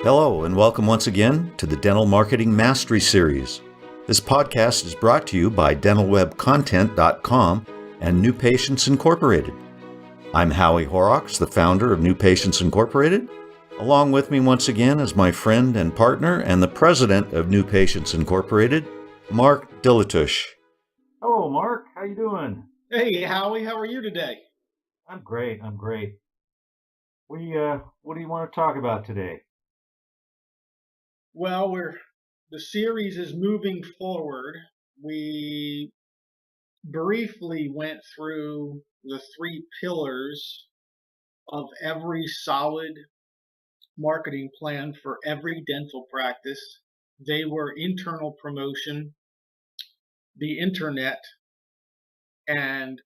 Hello, and welcome once again to the Dental Marketing Mastery Series. This podcast is brought to you by dentalwebcontent.com and New Patients Incorporated. I'm Howie Horrocks, the founder of New Patients Incorporated. Along with me once again is my friend and partner and the president of New Patients Incorporated, Mark Dilatush. Hello, Mark. How you doing? Hey, Howie. How are you today? I'm great. What do you want to talk about today? Well, the series is moving forward. We briefly went through the three pillars of every solid marketing plan for every dental practice. They were internal promotion, the internet, and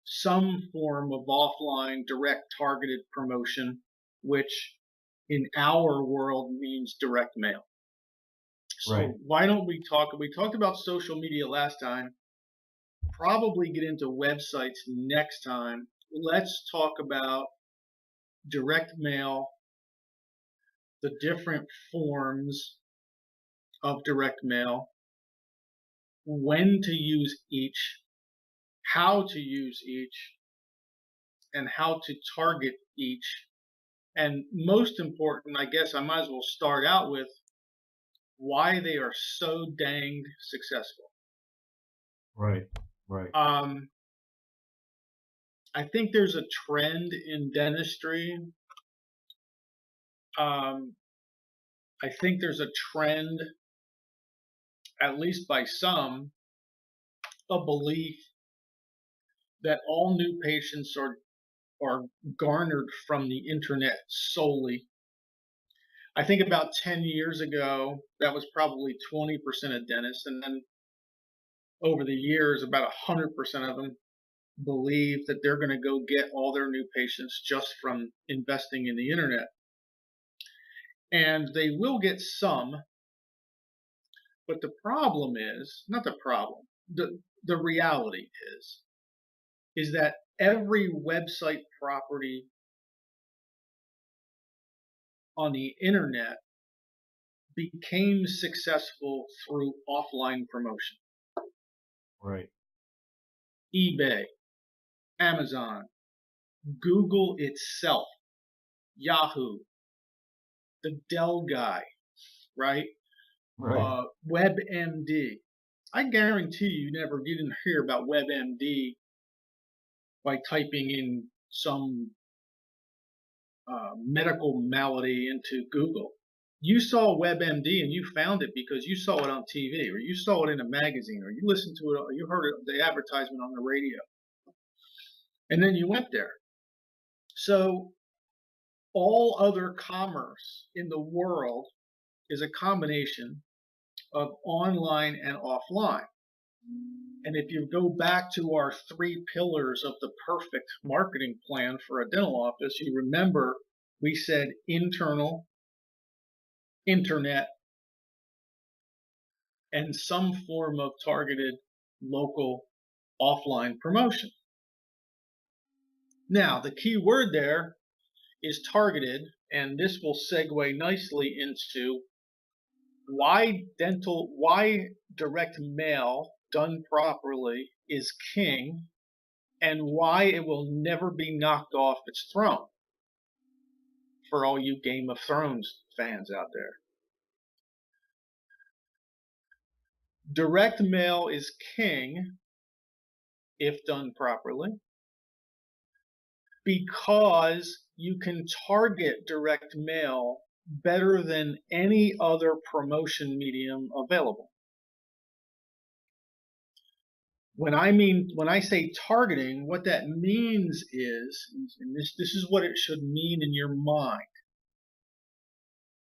some form of offline direct targeted promotion, which in our world means direct mail. So Right. why don't we talked about social media last time, probably get into websites next time. Let's talk about direct mail, the different forms of direct mail, when to use each, how to use each, and how to target each. And most important, I guess I might as well start out with why they are so dang successful. Right. I think there's a trend in dentistry. I think there's a trend, at least by some, a belief that all new patients are garnered from the internet solely. I think about 10 years ago, that was probably 20% of dentists, and then over the years, about 100% of them believe that they're going to go get all their new patients just from investing in the internet. And they will get some, but the problem is, not the problem, the reality is that every website property on the internet became successful through offline promotion. Right. eBay, Amazon, Google itself, Yahoo, the Dell guy, right? WebMD. I guarantee you didn't hear about WebMD by typing in some medical malady into Google. You saw WebMD and you found it because you saw it on TV, or you saw it in a magazine, or you listened to it, or you heard the advertisement on the radio. And then you went there. So all other commerce in the world is a combination of online and offline. And if you go back to our three pillars of the perfect marketing plan for a dental office, you remember we said internal, internet, and some form of targeted local offline promotion. Now, the key word there is targeted, and this will segue nicely into why direct mail done properly is king, and why it will never be knocked off its throne for all you Game of Thrones fans out there. Direct mail is king if done properly, because you can target direct mail better than any other promotion medium available. When I say targeting, what that means is, and this is what it should mean in your mind: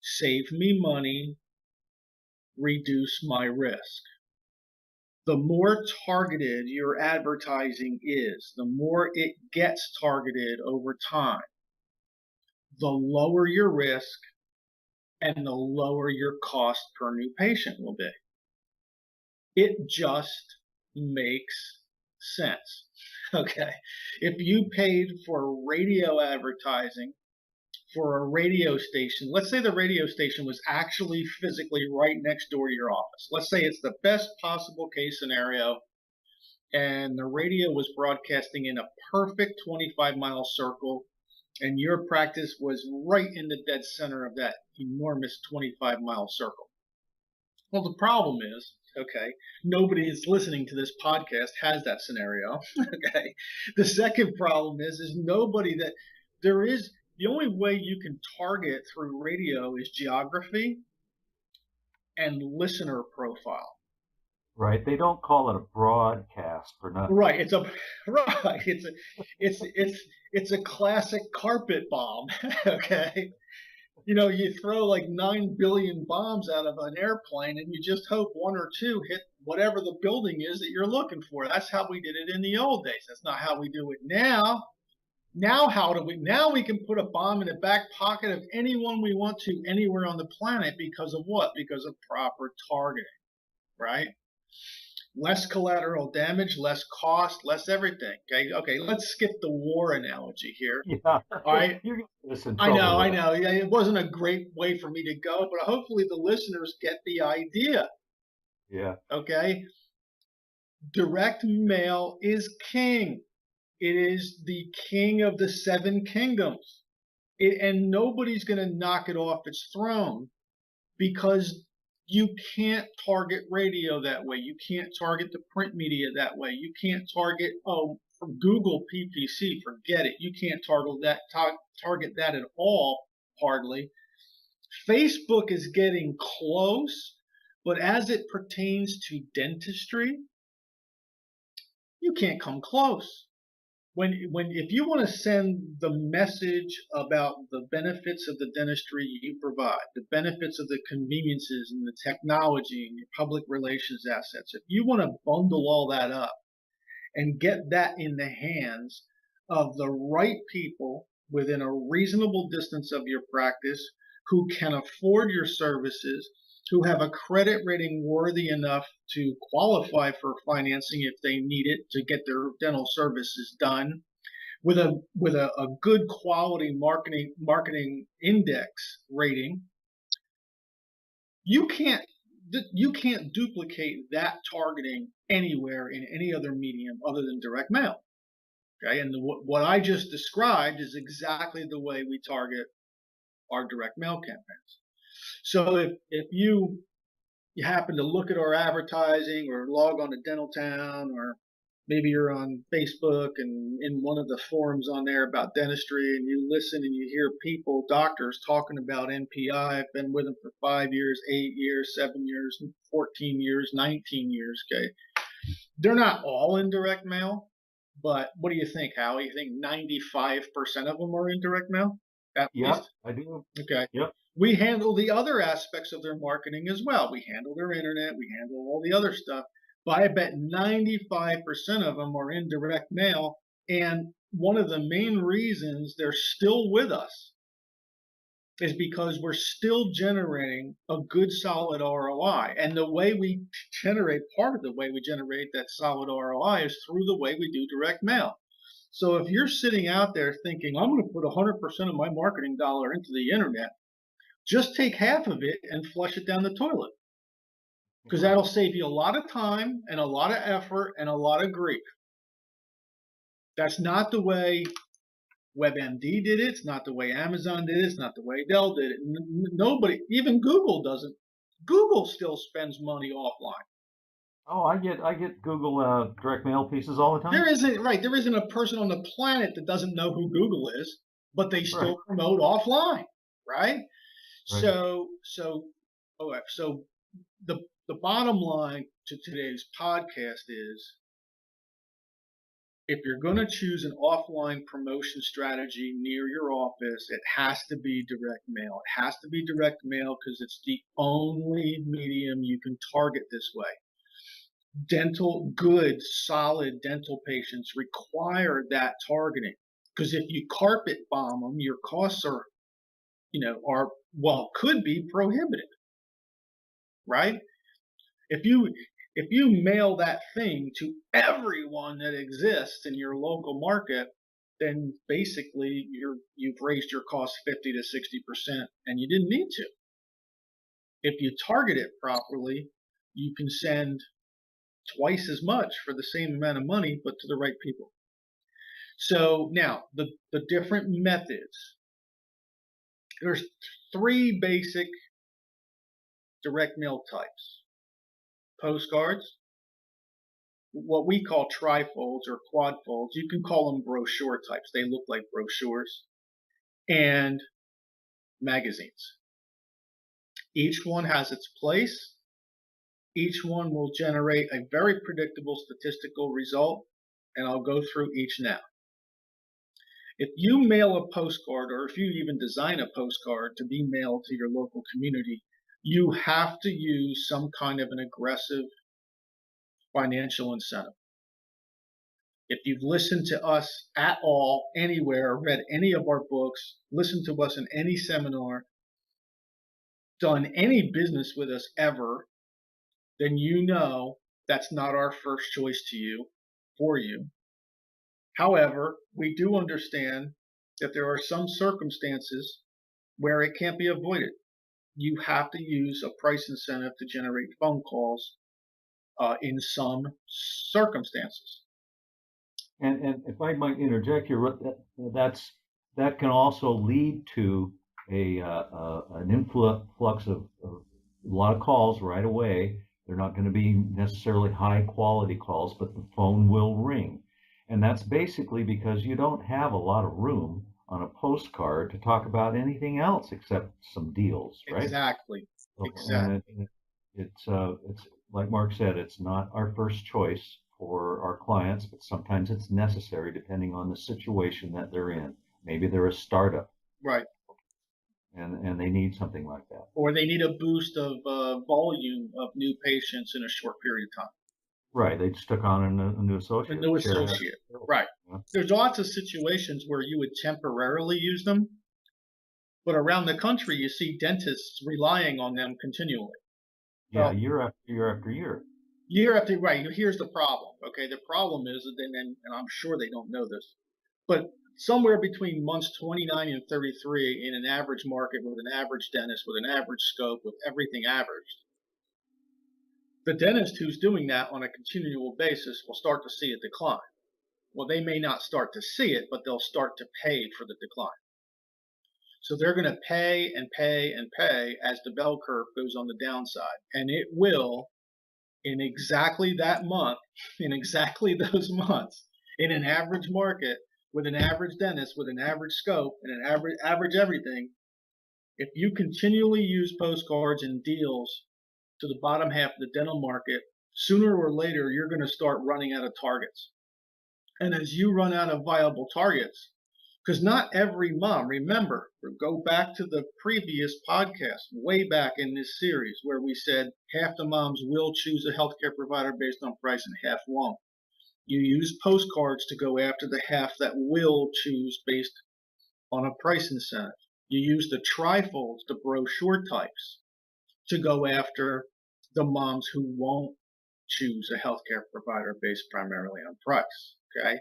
save me money, reduce my risk. The more targeted your advertising is, the more it gets targeted over time, the lower your risk and the lower your cost per new patient will be. It just makes sense. Okay. If you paid for radio advertising for a radio station. Let's say the radio station was actually physically right next door to your office. Let's say it's the best possible case scenario, and the radio was broadcasting in a perfect 25-mile circle, and your practice was right in the dead center of that enormous 25-mile circle. Well, the problem is, okay, nobody is listening to this podcast has that scenario. Okay. The second problem is nobody that there is the only way you can target through radio is geography and listener profile. Right. They don't call it a broadcast for nothing. Right. It's a classic carpet bomb. Okay. You know, you throw like 9 billion bombs out of an airplane and you just hope one or two hit whatever the building is that you're looking for. That's how we did it in the old days. That's not how we do it now. Now we can put a bomb in the back pocket of anyone we want to anywhere on the planet because of what? Because of proper targeting, right? Less collateral damage, less cost, less everything. Okay, let's skip the war analogy here. Yeah. All right. You're getting I know. Yeah, it wasn't a great way for me to go, but hopefully the listeners get the idea. Yeah. Okay. Direct mail is king. It is the king of the 7 kingdoms. And nobody's going to knock it off its throne because you can't target radio that way. You can't target the print media that way. You can't target from Google PPC. Forget it. You can't target that at all. Hardly. Facebook is getting close, but as it pertains to dentistry, you can't come close. If you want to send the message about the benefits of the dentistry you provide, the benefits of the conveniences and the technology and your public relations assets, if you want to bundle all that up and get that in the hands of the right people within a reasonable distance of your practice who can afford your services, who have a credit rating worthy enough to qualify for financing if they need it to get their dental services done, with a good quality marketing index rating, you can't duplicate that targeting anywhere in any other medium other than direct mail. Okay, and what I just described is exactly the way we target our direct mail campaigns. So if you happen to look at our advertising or log on to Dental Town, or maybe you're on Facebook and in one of the forums on there about dentistry, and you listen and you hear people, doctors, talking about NPI. I've been with them for 5 years, 8 years, 7 years, 14 years, 19 years. Okay, they're not all in direct mail, but what do you think, Howie? You think 95% of them are in direct mail? At least? I do. Okay. Yep. We handle the other aspects of their marketing as well. We handle their internet. We handle all the other stuff. But I bet 95% of them are in direct mail. And one of the main reasons they're still with us is because we're still generating a good solid ROI. And the way we generate, part of the way we generate that solid ROI is through the way we do direct mail. So if you're sitting out there thinking, I'm going to put 100% of my marketing dollar into the internet, just take half of it and flush it down the toilet, because that'll save you a lot of time and a lot of effort and a lot of grief. That's not the way WebMD did it. It's not the way Amazon did it. It's not the way Dell did it. Nobody, even Google doesn't. Google still spends money offline. Oh, I get Google direct mail pieces all the time. There isn't a person on the planet that doesn't know who Google is, but they still promote offline, right? So the bottom line to today's podcast is, if you're going to choose an offline promotion strategy near your office, it has to be direct mail. It has to be direct mail because it's the only medium you can target this way. Good, solid dental patients require that targeting, because if you carpet bomb them, your costs could be prohibitive, right? If you mail that thing to everyone that exists in your local market, then basically you've raised your costs 50 to 60%, and you didn't need to. If you target it properly, you can send twice as much for the same amount of money, but to the right people. So now the different methods. There's 3 basic direct mail types: postcards, what we call trifolds or quadfolds. You can call them brochure types. They look like brochures. And magazines. Each one has its place. Each one will generate a very predictable statistical result, and I'll go through each now. If you mail a postcard, or if you even design a postcard to be mailed to your local community, you have to use some kind of an aggressive financial incentive. If you've listened to us at all, anywhere, read any of our books, listened to us in any seminar, done any business with us ever, then you know that's not our first choice for you. However, we do understand that there are some circumstances where it can't be avoided. You have to use a price incentive to generate phone calls in some circumstances. And if I might interject here, that can also lead to an influx of a lot of calls right away. They're not going to be necessarily high quality calls, but the phone will ring. And that's basically because you don't have a lot of room on a postcard to talk about anything else except some deals, right? Exactly. So, Exactly. and it's like Mark said, it's not our first choice for our clients, but sometimes it's necessary depending on the situation that they're in. Maybe they're a startup. Right. And they need something like that. Or they need a boost of volume of new patients in a short period of time. Right. They just took on a new associate. A new associate. Right. Yeah. There's lots of situations where you would temporarily use them, but around the country you see dentists relying on them continually. Yeah, Well, year after year after year. Year after right. Here's the problem. Okay, the problem is, and I'm sure they don't know this, but somewhere between months 29 and 33 in an average market with an average dentist with an average scope with everything averaged, the dentist who's doing that on a continual basis will start to see a decline. Well, they may not start to see it, but they'll start to pay for the decline. So they're going to pay and pay and pay as the bell curve goes on the downside. And it will, in exactly that month, in exactly those months, in an average market, with an average dentist, with an average scope, and an average everything, if you continually use postcards and deals to the bottom half of the dental market, sooner or later you're going to start running out of targets. And as you run out of viable targets, because not every mom, remember, go back to the previous podcast, way back in this series, where we said half the moms will choose a healthcare provider based on price and half won't. You use postcards to go after the half that will choose based on a price incentive. You use the trifolds, the brochure types, to go after the moms who won't choose a healthcare provider based primarily on price. Okay,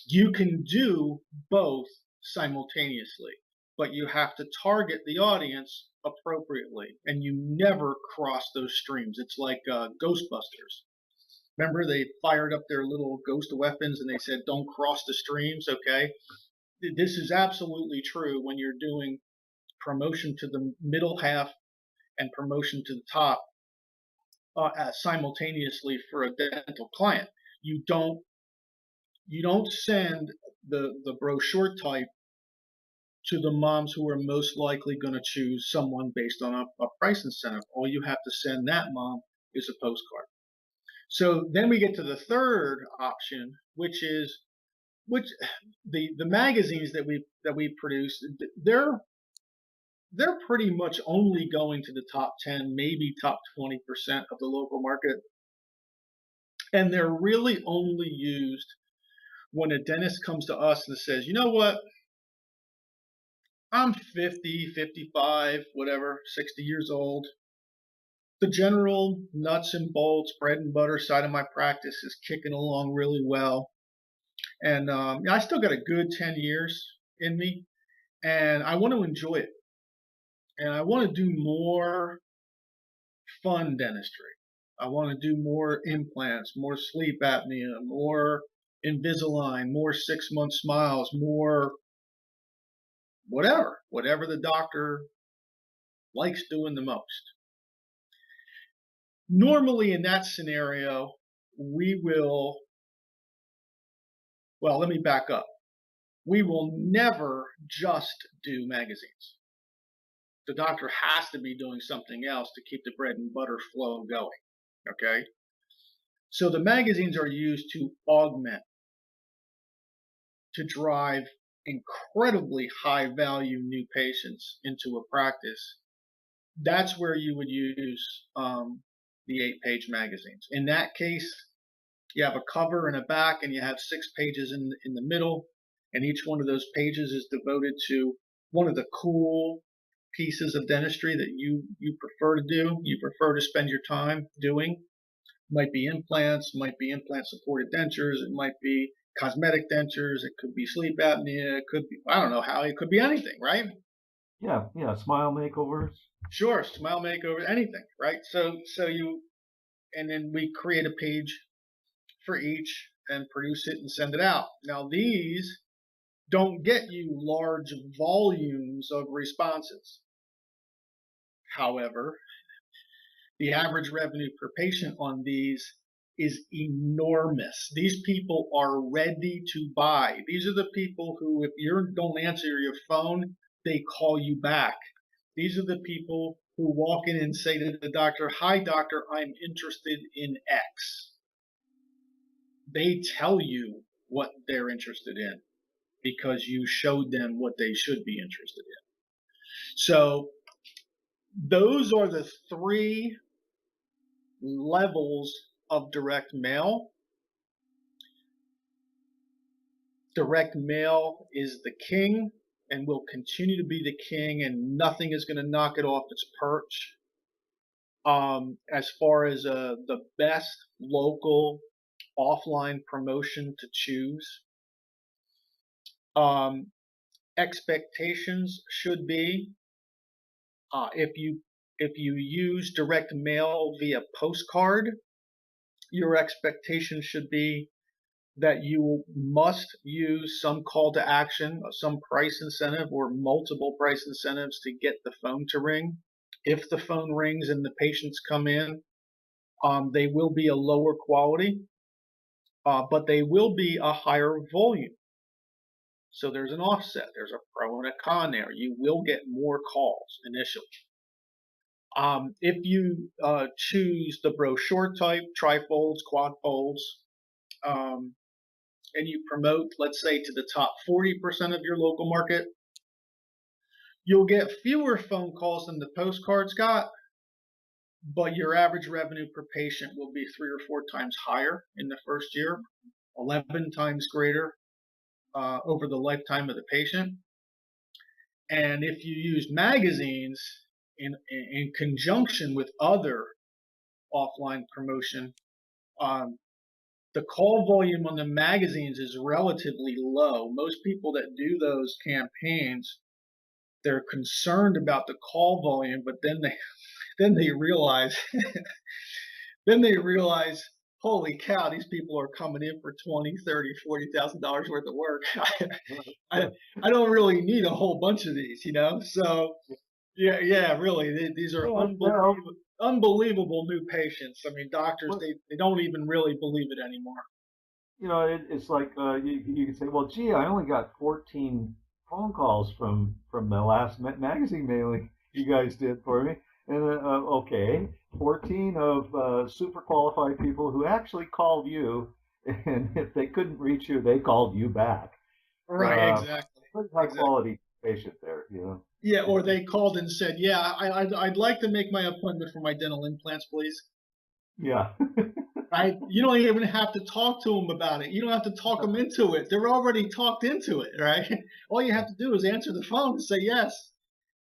you can do both simultaneously, but you have to target the audience appropriately, and you never cross those streams. It's like Ghostbusters. Remember, they fired up their little ghost weapons and they said, "Don't cross the streams." Okay, this is absolutely true when you're doing promotion to the middle half and promotion to the top simultaneously for a dental client. You don't send the brochure type to the moms who are most likely going to choose someone based on a price incentive. All you have to send that mom is a postcard. So then we get to the third option, which the magazines that we produce, they're pretty much only going to the top 10, maybe top 20% of the local market. And they're really only used when a dentist comes to us and says, "You know what? I'm 50, 55, whatever, 60 years old. The general nuts and bolts, bread and butter side of my practice is kicking along really well. And I still got a good 10 years in me, and I want to enjoy it. And I want to do more fun dentistry. I want to do more implants, more sleep apnea, more Invisalign, more 6-month smiles, more whatever the doctor likes doing the most. Normally in that scenario, we will, well, let me back up. We will never just do magazines. The doctor has to be doing something else to keep the bread and butter flow going. Okay? So the magazines are used to augment, to drive incredibly high value new patients into a practice. That's where you would use the 8-page magazines. In that case, you have a cover and a back, and you have 6 pages in the middle, and each one of those pages is devoted to one of the cool pieces of dentistry that you prefer to do, you prefer to spend your time doing. Might be implants, might be implant supported dentures, it might be cosmetic dentures, it could be sleep apnea, it could be, I don't know how, it could be anything, right? Yeah, smile makeovers. Sure, smile makeover, anything, right? So you, and then we create a page for each and produce it and send it out. Now these don't get you large volumes of responses. However, the average revenue per patient on these is enormous. These people are ready to buy. These are the people who, if you don't answer your phone, they call you back. These are the people who walk in and say to the doctor, "Hi, doctor, I'm interested in X." They tell you what they're interested in because you showed them what they should be interested in. So those are the 3 levels of direct mail. Direct mail is the king and will continue to be the king, and nothing is going to knock it off its perch. As far as the best local offline promotion to choose, expectations should be, if you use direct mail via postcard, your expectation should be that you must use some call to action, some price incentive or multiple price incentives to get the phone to ring. If the phone rings and the patients come in, they will be a lower quality, but they will be a higher volume. So there's an offset. There's a pro and a con there. You will get more calls initially. If you choose the brochure type, trifolds, quadfolds, and you promote, let's say, to the top 40% of your local market, you'll get fewer phone calls than the postcards got, but your average revenue per patient will be 3 or 4 times higher in the first year, 11 times greater over the lifetime of the patient. And if you use magazines in conjunction with other offline promotion, the call volume on the magazines is relatively low. Most people that do those campaigns, they're concerned about the call volume, but then they realize holy cow, these people are coming in for $20,000, $30,000, $40,000 worth of work. I don't really need a whole bunch of these, So yeah, really, these are unbelievable new patients. I mean, doctors, they don't even really believe it anymore. It's like you can say, well, gee, I only got 14 phone calls from the last magazine mailing you guys did for me. And okay, 14 of super qualified people who actually called you, and if they couldn't reach you, they called you back. Right, exactly. High quality patient there, Yeah, or they called and said, "Yeah, I'd like to make my appointment for my dental implants, please." Yeah. You don't even have to talk to them about it. You don't have to talk them into it. They're already talked into it, right? All you have to do is answer the phone and say yes.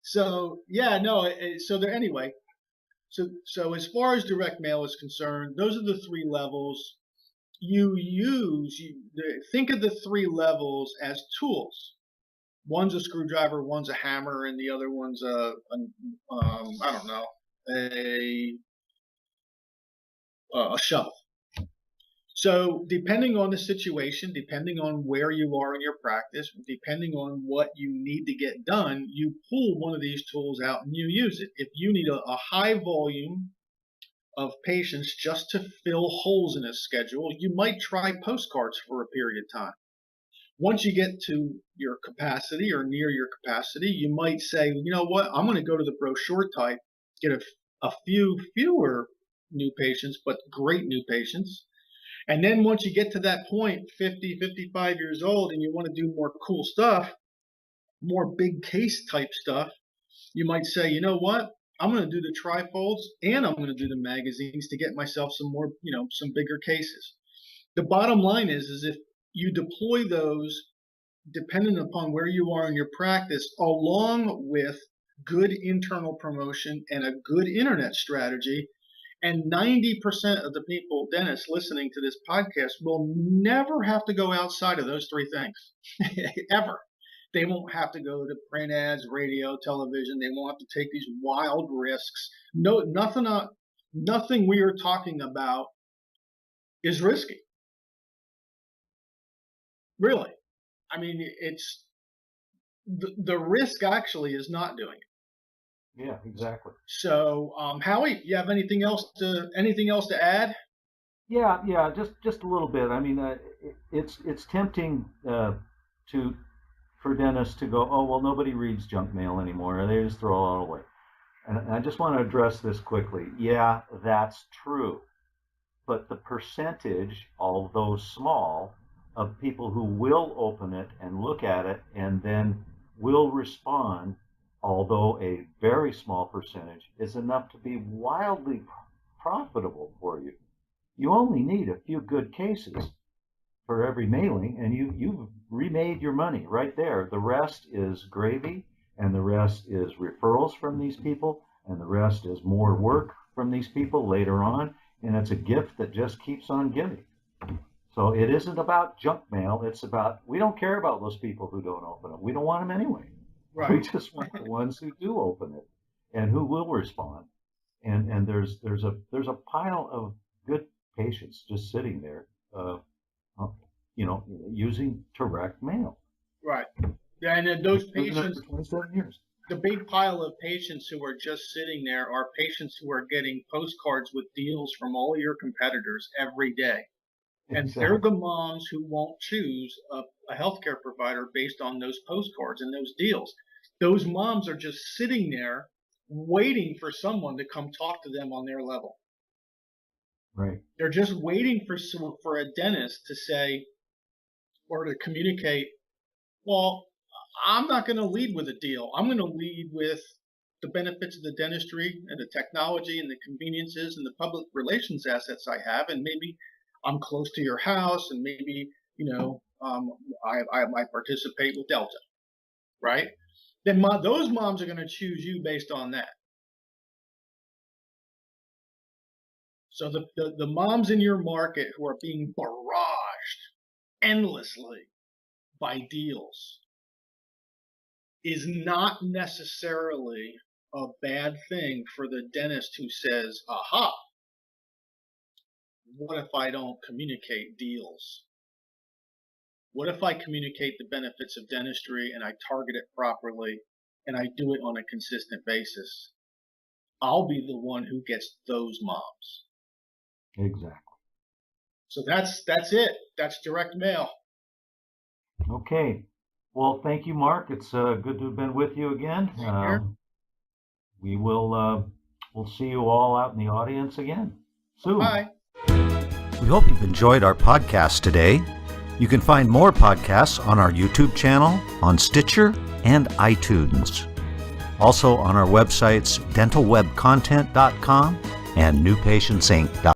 So yeah, no. So there anyway. So as far as direct mail is concerned, those are the 3 levels. think of the 3 levels as tools. One's a screwdriver, one's a hammer, and the other one's a shovel. So depending on the situation, depending on where you are in your practice, depending on what you need to get done, you pull one of these tools out and you use it. If you need a high volume of patients just to fill holes in a schedule, you might try postcards for a period of time. Once you get to your capacity or near your capacity, you might say, you know what, I'm going to go to the brochure type, get a few fewer new patients, but great new patients. And then once you get to that point, 50, 55 years old, and you want to do more cool stuff, more big case type stuff, you might say, you know what, I'm going to do the trifolds and I'm going to do the magazines to get myself some more, some bigger cases. The bottom line is if you deploy those depending upon where you are in your practice, along with good internal promotion and a good internet strategy, and 90% of the people, dentists listening to this podcast, will never have to go outside of those 3 things, ever. They won't have to go to print ads, radio, television. They won't have to take these wild risks. No, nothing we are talking about is risky. Really. I mean, it's the risk actually is not doing it. Yeah, exactly. So, Howie, you have anything else to add? Yeah, just a little bit. I mean, it's tempting for dentists to go, oh well, nobody reads junk mail anymore. They just throw it all away. And I just want to address this quickly. Yeah, that's true, but the percentage, although small, of people who will open it and look at it and then will respond, although a very small percentage, is enough to be wildly profitable for you. You only need a few good cases for every mailing, and you've remade your money right there. The rest is gravy, and the rest is referrals from these people, and the rest is more work from these people later on, and it's a gift that just keeps on giving. So it isn't about junk mail. It's about, we don't care about those people who don't open it. We don't want them anyway. Right. We just want the ones who do open it and who will respond. And there's a pile of good patients just sitting there, using direct mail. Right. And those patients, for 27 years. The big pile of patients who are just sitting there are patients who are getting postcards with deals from all your competitors every day. And exactly. They're the moms who won't choose a healthcare provider based on those postcards and those deals. Those moms are just sitting there waiting for someone to come talk to them on their level. Right. They're just waiting for a dentist to say or to communicate, well, I'm not going to lead with a deal. I'm going to lead with the benefits of the dentistry and the technology and the conveniences and the public relations assets I have, and maybe I'm close to your house, and maybe, I might participate with Delta, right? Then those moms are going to choose you based on that. So the moms in your market who are being barraged endlessly by deals is not necessarily a bad thing for the dentist who says, aha, what if I don't communicate deals? What if I communicate the benefits of dentistry and I target it properly and I do it on a consistent basis? I'll be the one who gets those moms. Exactly. So that's it. That's direct mail. Okay. Well, thank you, Mark. It's good to have been with you again. We will we'll see you all out in the audience again soon. Bye. We hope you've enjoyed our podcast today. You can find more podcasts on our YouTube channel, on Stitcher, and iTunes. Also on our websites, dentalwebcontent.com and newpatientsinc.com.